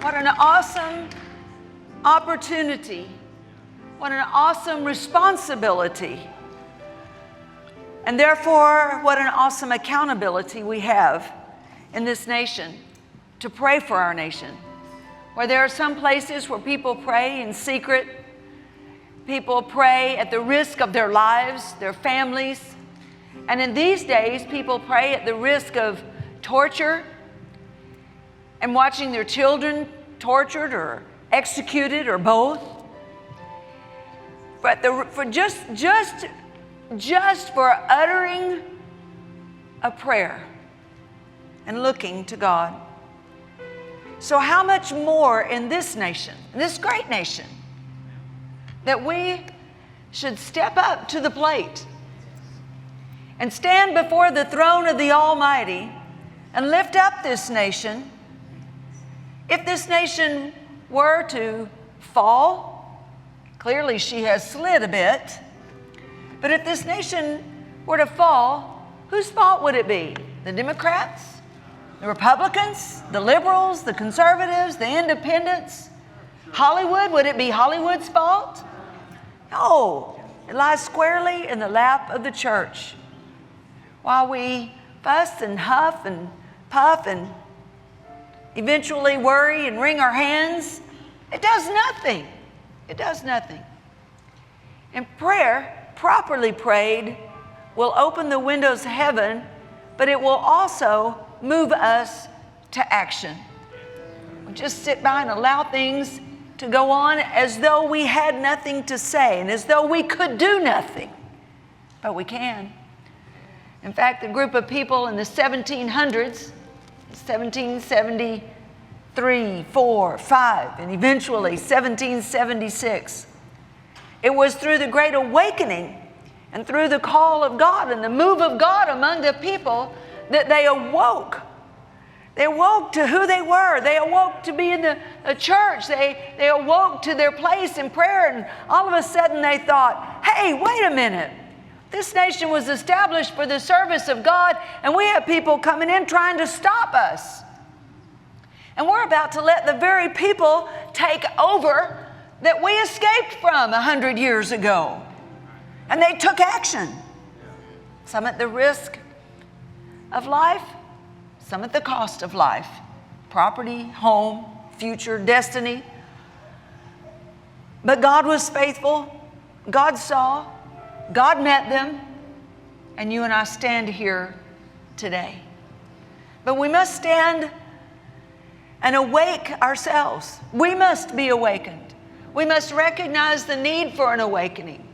What an awesome opportunity. What an awesome responsibility. And therefore, what an awesome accountability we have in this nation to pray for our nation. Where there are some places where people pray in secret, people pray at the risk of their lives, their families. And in these days, people pray at the risk of torture and watching their children tortured or executed or both. But for just for uttering a prayer and looking to God. So how much more in this nation, this great nation, that we should step up to the plate and stand before the throne of the Almighty and lift up this nation. If this nation were to fall, clearly she has slid a bit, but if this nation were to fall, whose fault would it be? The Democrats? The Republicans? The liberals? The conservatives? The independents? Hollywood? Would it be Hollywood's fault? No, it lies squarely in the lap of the church. While we fuss and huff and puff and eventually worry and wring our hands, it does nothing. It does nothing. And prayer, properly prayed, will open the windows of heaven, but it will also move us to action. We'll just sit by and allow things to go on as though we had nothing to say and as though we could do nothing. But we can. In fact, a group of people in the 1700s, 1773, 4, 5, and eventually 1776, it was through the Great Awakening and through the call of God and the move of God among the people that they awoke. They awoke to who they were. They awoke to be in the church. They awoke to their place in prayer. And all of a sudden they thought, hey, wait a minute. This nation was established for the service of God, and we have people coming in trying to stop us. And we're about to let the very people take over that we escaped from 100 years ago. And they took action. Some at the risk of life, some at the cost of life. Property, home, future, destiny. But God was faithful. God saw. God met them. And you and I stand here today. But we must stand and awake ourselves. We must be awakened. We must recognize the need for an awakening.